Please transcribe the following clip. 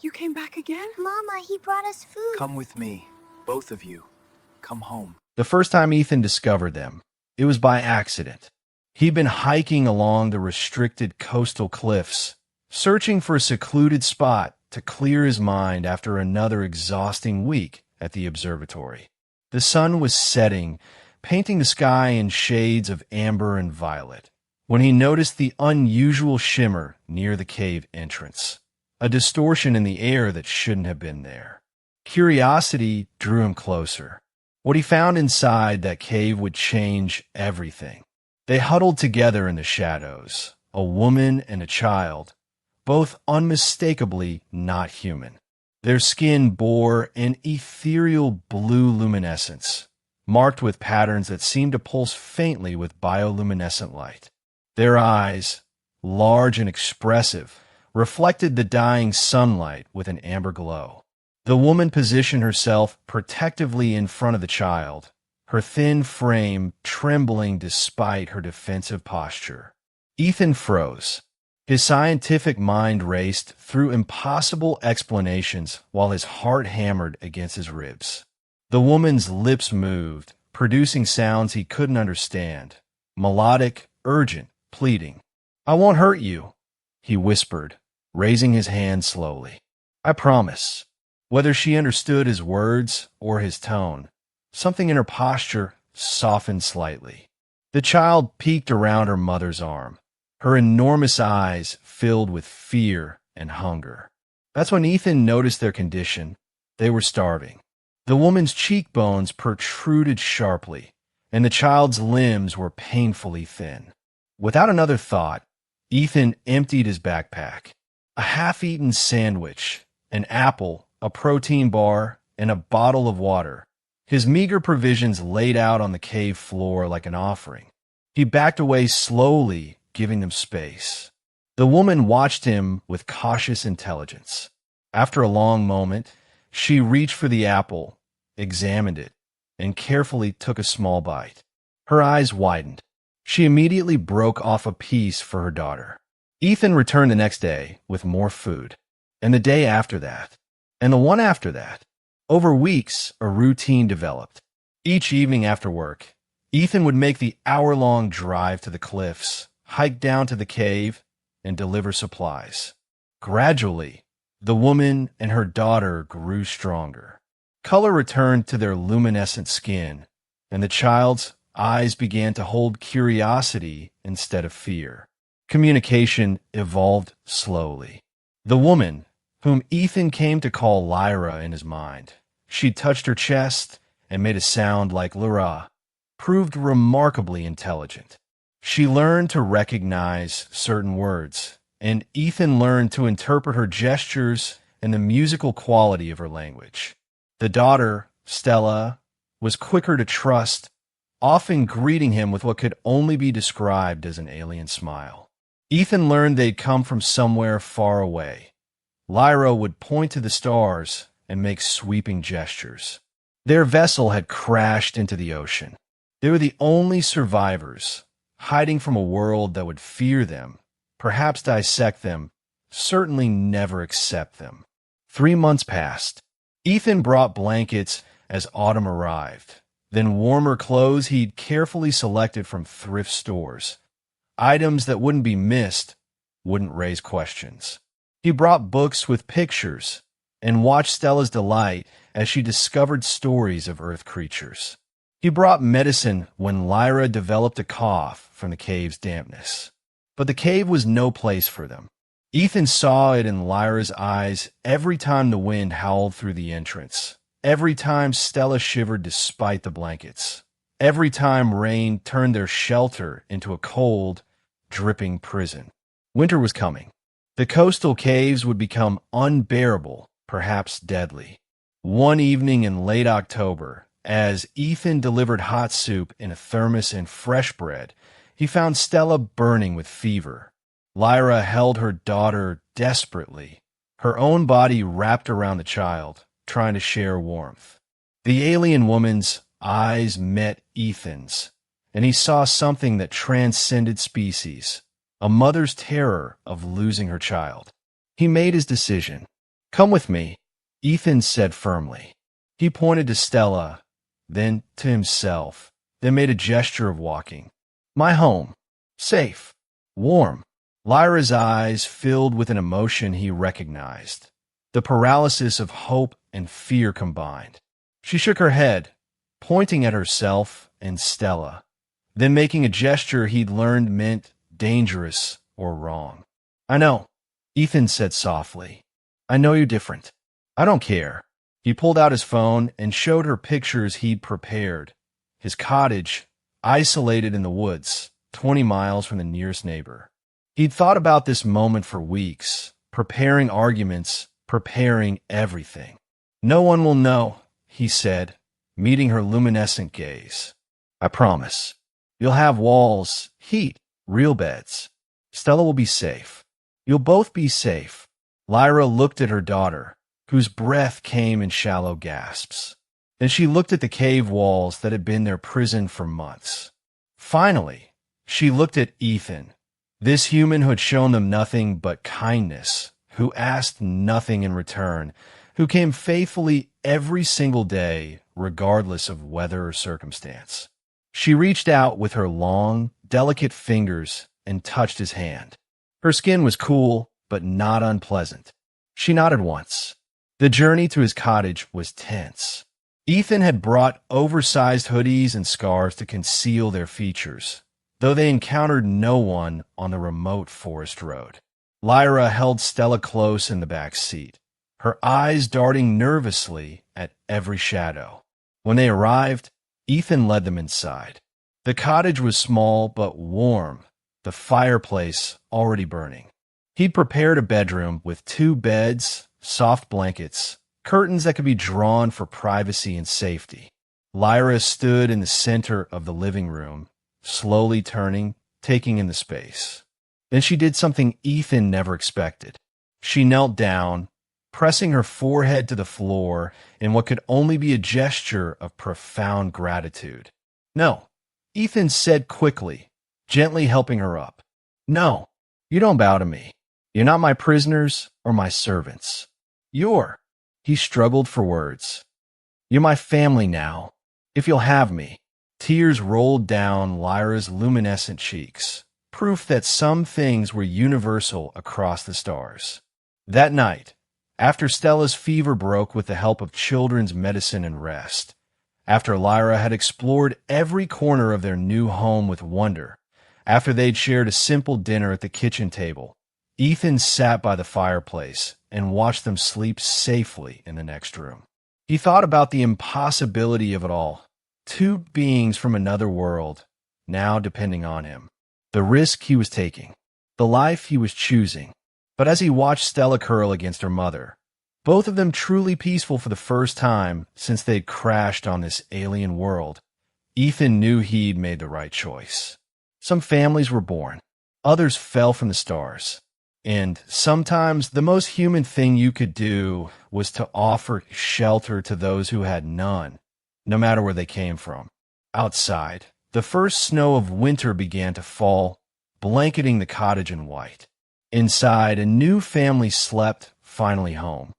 You came back again? Mama, he brought us food. Come with me. Both of you. Come home. The first time Ethan discovered them, it was by accident. He'd been hiking along the restricted coastal cliffs, searching for a secluded spot to clear his mind after another exhausting week at the observatory. The sun was setting, painting the sky in shades of amber and violet, when he noticed the unusual shimmer near the cave entrance, a distortion in the air that shouldn't have been there. Curiosity drew him closer. What he found inside that cave would change everything. They huddled together in the shadows, a woman and a child, both unmistakably not human. Their skin bore an ethereal blue luminescence, marked with patterns that seemed to pulse faintly with bioluminescent light. Their eyes, large and expressive, reflected the dying sunlight with an amber glow. The woman positioned herself protectively in front of the child, her thin frame trembling despite her defensive posture. Ethan froze. His scientific mind raced through impossible explanations while his heart hammered against his ribs. The woman's lips moved, producing sounds he couldn't understand. Melodic, urgent, pleading. "I won't hurt you," he whispered, raising his hand slowly. "I promise." Whether she understood his words or his tone, something in her posture softened slightly. The child peeked around her mother's arm, her enormous eyes filled with fear and hunger. That's when Ethan noticed their condition. They were starving. The woman's cheekbones protruded sharply, and the child's limbs were painfully thin. Without another thought, Ethan emptied his backpack. A half-eaten sandwich, an apple, a protein bar, and a bottle of water. His meager provisions laid out on the cave floor like an offering. He backed away slowly, giving them space. The woman watched him with cautious intelligence. After a long moment, she reached for the apple, examined it, and carefully took a small bite. Her eyes widened. She immediately broke off a piece for her daughter. Ethan returned the next day with more food, and the day after that, and the one after that. Over weeks, a routine developed. Each evening after work, Ethan would make the hour-long drive to the cliffs, hike down to the cave, and deliver supplies. Gradually, the woman and her daughter grew stronger. Color returned to their luminescent skin, and the child's eyes began to hold curiosity instead of fear. Communication evolved slowly. The woman, whom Ethan came to call Lyra in his mind, she touched her chest and made a sound like Lyra, proved remarkably intelligent. She learned to recognize certain words, and Ethan learned to interpret her gestures and the musical quality of her language. The daughter, Stella, was quicker to trust, often greeting him with what could only be described as an alien smile. Ethan learned they'd come from somewhere far away. Lyra would point to the stars and make sweeping gestures. Their vessel had crashed into the ocean. They were the only survivors, hiding from a world that would fear them, perhaps dissect them, certainly never accept them. 3 months passed. Ethan brought blankets as autumn arrived, then warmer clothes he'd carefully selected from thrift stores. Items that wouldn't be missed, wouldn't raise questions. He brought books with pictures and watched Stella's delight as she discovered stories of Earth creatures. He brought medicine when Lyra developed a cough from the cave's dampness. But the cave was no place for them. Ethan saw it in Lyra's eyes every time the wind howled through the entrance, every time Stella shivered despite the blankets, every time rain turned their shelter into a cold, dripping prison. Winter was coming. The coastal caves would become unbearable, perhaps deadly. One evening in late October, as Ethan delivered hot soup in a thermos and fresh bread, he found Stella burning with fever. Lyra held her daughter desperately, her own body wrapped around the child, trying to share warmth. The alien woman's eyes met Ethan's, and he saw something that transcended species. A mother's terror of losing her child. He made his decision. Come with me, Ethan said firmly. He pointed to Stella, then to himself, then made a gesture of walking. My home. Safe. Warm. Lyra's eyes filled with an emotion he recognized. The paralysis of hope and fear combined. She shook her head, pointing at herself and Stella, then making a gesture he'd learned meant dangerous or wrong. I know, Ethan said softly. I know you're different. I don't care. He pulled out his phone and showed her pictures he'd prepared. His cottage, isolated in the woods, 20 miles from the nearest neighbor. He'd thought about this moment for weeks, preparing arguments, preparing everything. No one will know, he said, meeting her luminescent gaze. I promise. You'll have walls, heat, real beds. Stella will be safe. You'll both be safe. Lyra looked at her daughter, whose breath came in shallow gasps. Then she looked at the cave walls that had been their prison for months. Finally, she looked at Ethan, this human who had shown them nothing but kindness, who asked nothing in return, who came faithfully every single day, regardless of weather or circumstance. She reached out with her long, delicate fingers and touched his hand. Her skin was cool, but not unpleasant. She nodded once. The journey to his cottage was tense. Ethan had brought oversized hoodies and scarves to conceal their features, though they encountered no one on the remote forest road. Lyra held Stella close in the back seat, her eyes darting nervously at every shadow. When they arrived, Ethan led them inside. The cottage was small but warm, the fireplace already burning. He'd prepared a bedroom with 2 beds, soft blankets, curtains that could be drawn for privacy and safety. Lyra stood in the center of the living room, slowly turning, taking in the space. Then she did something Ethan never expected. She knelt down, pressing her forehead to the floor in what could only be a gesture of profound gratitude. No, Ethan said quickly, gently helping her up. No, you don't bow to me. You're not my prisoners or my servants. He struggled for words. You're my family now, if you'll have me. Tears rolled down Lyra's luminescent cheeks, proof that some things were universal across the stars. That night, after Stella's fever broke with the help of children's medicine and rest, after Lyra had explored every corner of their new home with wonder, after they'd shared a simple dinner at the kitchen table, Ethan sat by the fireplace and watched them sleep safely in the next room. He thought about the impossibility of it all. 2 beings from another world, now depending on him. The risk he was taking. The life he was choosing. But as he watched Stella curl against her mother, both of them truly peaceful for the first time since they'd crashed on this alien world, Ethan knew he'd made the right choice. Some families were born. Others fell from the stars. And sometimes the most human thing you could do was to offer shelter to those who had none, no matter where they came from. Outside, the first snow of winter began to fall, blanketing the cottage in white. Inside, a new family slept, finally home.